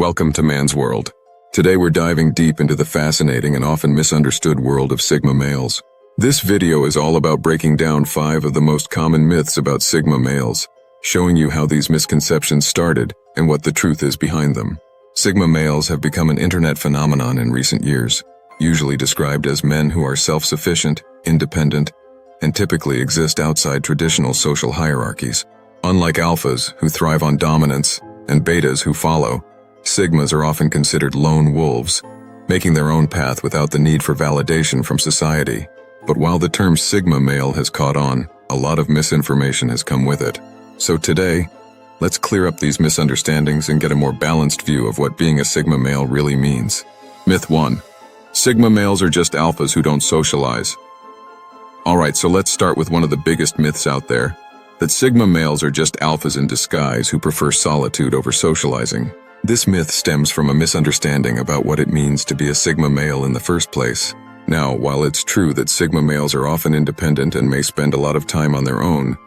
Welcome to Man's World. Today we're diving deep into the fascinating and often misunderstood world of Sigma males. This video is all about breaking down 5 of the most common myths about Sigma males, showing you how these misconceptions started and what the truth is behind them. Sigma males have become an internet phenomenon in recent years, usually described as men who are self-sufficient, independent, and typically exist outside traditional social hierarchies. Unlike alphas, who thrive on dominance, and betas who follow, Sigmas are often considered lone wolves, making their own path without the need for validation from society. But while the term Sigma male has caught on, a lot of misinformation has come with it. So today, let's clear up these misunderstandings and get a more balanced view of what being a Sigma male really means. Myth 1. Sigma males are just alphas who don't socialize. Alright, so let's start with one of the biggest myths out there, that Sigma males are just alphas in disguise who prefer solitude over socializing. This myth stems from a misunderstanding about what it means to be a Sigma male in the first place. Now, while it's true that Sigma males are often independent and may spend a lot of time on their own,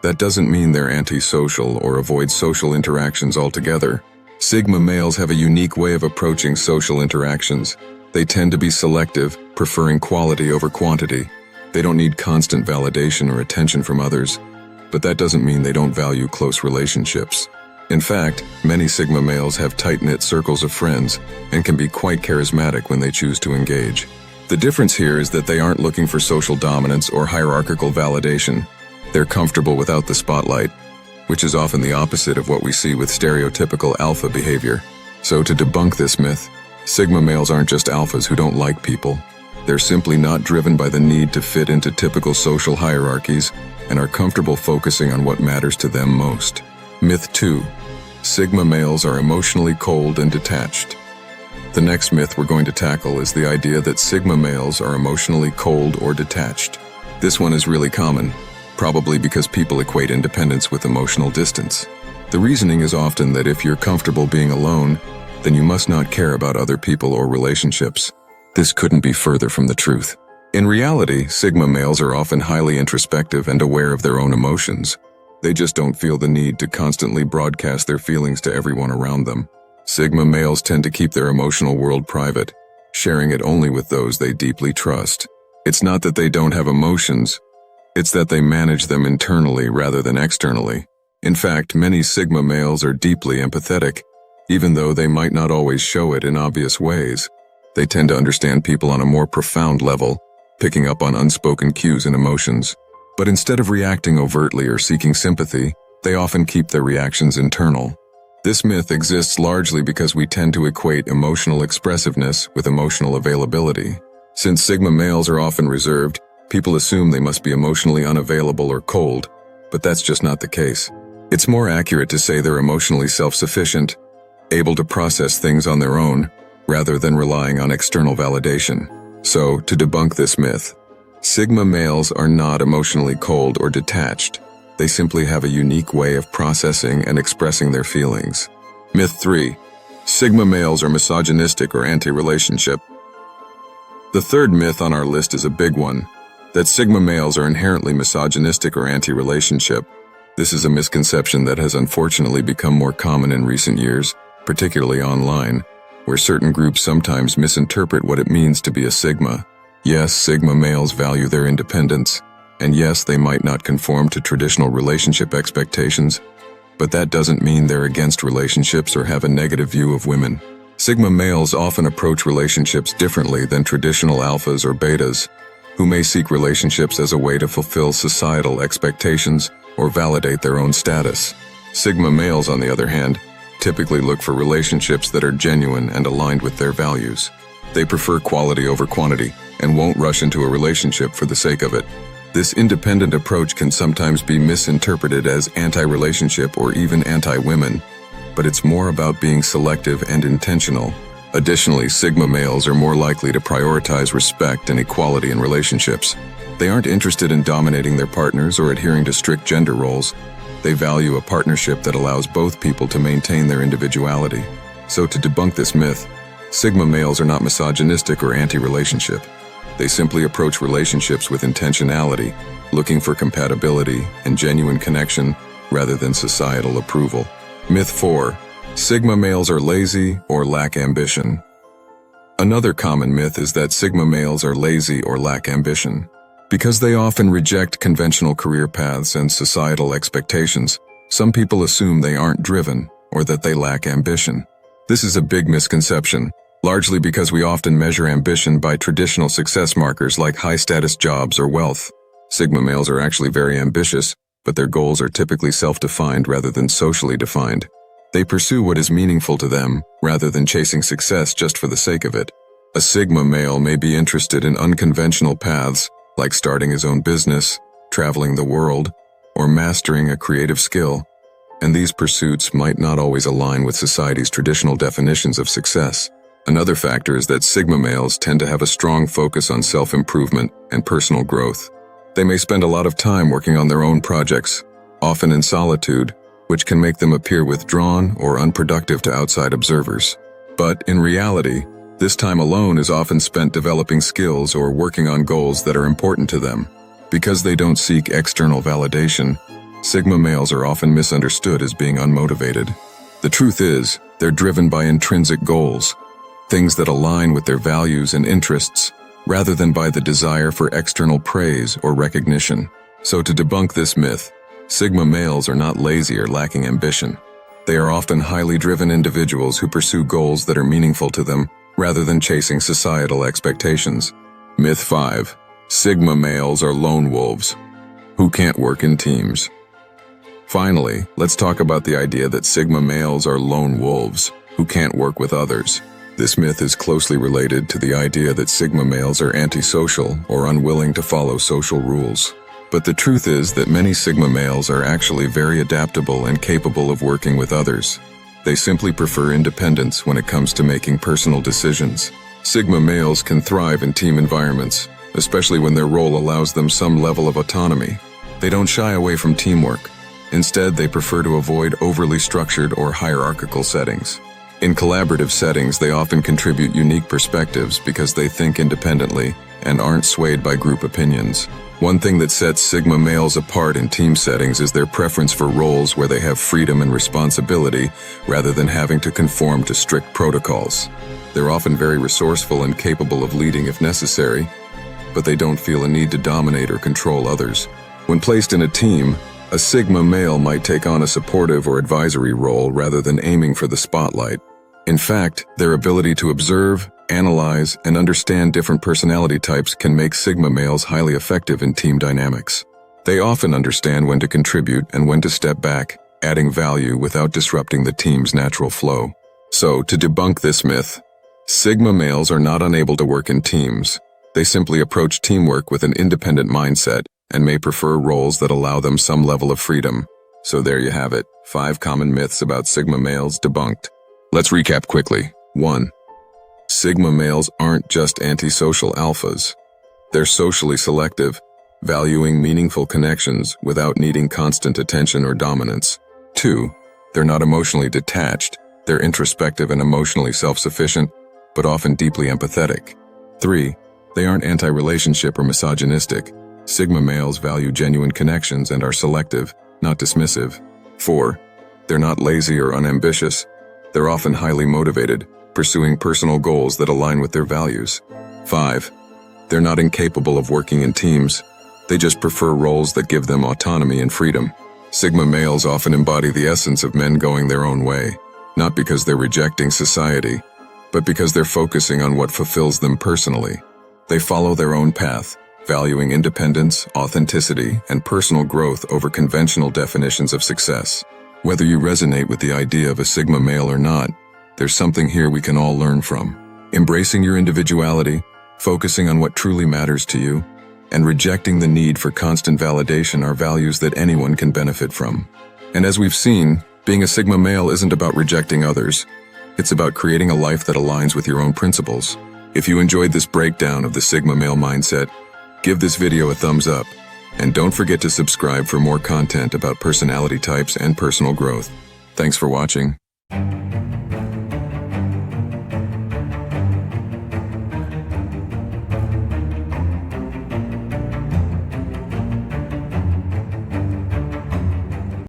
that doesn't mean they're antisocial or avoid social interactions altogether. Sigma males have a unique way of approaching social interactions. They tend to be selective, preferring quality over quantity. They don't need constant validation or attention from others, but that doesn't mean they don't value close relationships. In fact, many Sigma males have tight-knit circles of friends and can be quite charismatic when they choose to engage. The difference here is that they aren't looking for social dominance or hierarchical validation. They're comfortable without the spotlight, which is often the opposite of what we see with stereotypical alpha behavior. So to debunk this myth, Sigma males aren't just alphas who don't like people. They're simply not driven by the need to fit into typical social hierarchies and are comfortable focusing on what matters to them most. Myth 2. Sigma males are emotionally cold and detached. The next myth we're going to tackle is the idea that Sigma males are emotionally cold or detached. This one is really common, probably because people equate independence with emotional distance. The reasoning is often that if you're comfortable being alone, then you must not care about other people or relationships. This couldn't be further from the truth. In reality, Sigma males are often highly introspective and aware of their own emotions. They just don't feel the need to constantly broadcast their feelings to everyone around them. Sigma males tend to keep their emotional world private, sharing it only with those they deeply trust. It's not that they don't have emotions, it's that they manage them internally rather than externally. In fact, many Sigma males are deeply empathetic, even though they might not always show it in obvious ways. They tend to understand people on a more profound level, picking up on unspoken cues and emotions. But instead of reacting overtly or seeking sympathy, they often keep their reactions internal. This myth exists largely because we tend to equate emotional expressiveness with emotional availability. Since Sigma males are often reserved, people assume they must be emotionally unavailable or cold, but that's just not the case. It's more accurate to say they're emotionally self-sufficient, able to process things on their own, rather than relying on external validation. So, to debunk this myth, Sigma males are not emotionally cold or detached. They simply have a unique way of processing and expressing their feelings. Myth 3. Sigma males are misogynistic or anti-relationship. The third myth on our list is a big one, that Sigma males are inherently misogynistic or anti-relationship. This is a misconception that has unfortunately become more common in recent years, particularly online, where certain groups sometimes misinterpret what it means to be a Sigma. Yes, Sigma males value their independence, and yes, they might not conform to traditional relationship expectations, but that doesn't mean they're against relationships or have a negative view of women. Sigma males often approach relationships differently than traditional alphas or betas, who may seek relationships as a way to fulfill societal expectations or validate their own status. Sigma males, on the other hand, typically look for relationships that are genuine and aligned with their values. They prefer quality over quantity and won't rush into a relationship for the sake of it. This independent approach can sometimes be misinterpreted as anti-relationship or even anti-women, but it's more about being selective and intentional. Additionally, Sigma males are more likely to prioritize respect and equality in relationships. They aren't interested in dominating their partners or adhering to strict gender roles. They value a partnership that allows both people to maintain their individuality. So to debunk this myth, Sigma males are not misogynistic or anti-relationship. They simply approach relationships with intentionality, looking for compatibility and genuine connection rather than societal approval. Myth 4. Sigma males are lazy or lack ambition. Another common myth is that Sigma males are lazy or lack ambition. Because they often reject conventional career paths and societal expectations, some people assume they aren't driven or that they lack ambition. This is a big misconception, largely because we often measure ambition by traditional success markers like high-status jobs or wealth. Sigma males are actually very ambitious, but their goals are typically self-defined rather than socially defined. They pursue what is meaningful to them, rather than chasing success just for the sake of it. A Sigma male may be interested in unconventional paths, like starting his own business, traveling the world, or mastering a creative skill, and these pursuits might not always align with society's traditional definitions of success. Another factor is that Sigma males tend to have a strong focus on self-improvement and personal growth. They may spend a lot of time working on their own projects, often in solitude, which can make them appear withdrawn or unproductive to outside observers. But in reality, this time alone is often spent developing skills or working on goals that are important to them. Because they don't seek external validation, Sigma males are often misunderstood as being unmotivated. The truth is, they're driven by intrinsic goals, things that align with their values and interests, rather than by the desire for external praise or recognition. So to debunk this myth, Sigma males are not lazy or lacking ambition. They are often highly driven individuals who pursue goals that are meaningful to them, rather than chasing societal expectations. Myth 5. Sigma males are lone wolves who can't work in teams. Finally, let's talk about the idea that Sigma males are lone wolves who can't work with others. This myth is closely related to the idea that Sigma males are antisocial or unwilling to follow social rules. But the truth is that many Sigma males are actually very adaptable and capable of working with others. They simply prefer independence when it comes to making personal decisions. Sigma males can thrive in team environments, especially when their role allows them some level of autonomy. They don't shy away from teamwork. Instead, they prefer to avoid overly structured or hierarchical settings. In collaborative settings, they often contribute unique perspectives because they think independently and aren't swayed by group opinions. One thing that sets Sigma males apart in team settings is their preference for roles where they have freedom and responsibility rather than having to conform to strict protocols. They're often very resourceful and capable of leading if necessary, but they don't feel a need to dominate or control others. When placed in a team, a Sigma male might take on a supportive or advisory role rather than aiming for the spotlight. In fact, their ability to observe, analyze, and understand different personality types can make Sigma males highly effective in team dynamics. They often understand when to contribute and when to step back, adding value without disrupting the team's natural flow. So, to debunk this myth, Sigma males are not unable to work in teams. They simply approach teamwork with an independent mindset and may prefer roles that allow them some level of freedom. So there you have it, 5 common myths about Sigma males debunked. Let's recap quickly. 1. Sigma males aren't just antisocial alphas. They're socially selective, valuing meaningful connections without needing constant attention or dominance. 2. They're not emotionally detached. They're introspective and emotionally self-sufficient, but often deeply empathetic. 3. They aren't anti-relationship or misogynistic. Sigma males value genuine connections and are selective, not dismissive. 4. They're not lazy or unambitious. They're often highly motivated, pursuing personal goals that align with their values. 5. They're not incapable of working in teams. They just prefer roles that give them autonomy and freedom. Sigma males often embody the essence of men going their own way, not because they're rejecting society, but because they're focusing on what fulfills them personally. They follow their own path, valuing independence, authenticity, and personal growth over conventional definitions of success. Whether you resonate with the idea of a Sigma male or not, there's something here we can all learn from. Embracing your individuality, focusing on what truly matters to you, and rejecting the need for constant validation are values that anyone can benefit from. And as we've seen, being a Sigma male isn't about rejecting others. It's about creating a life that aligns with your own principles. If you enjoyed this breakdown of the Sigma male mindset, give this video a thumbs up, and don't forget to subscribe for more content about personality types and personal growth. Thanks for watching.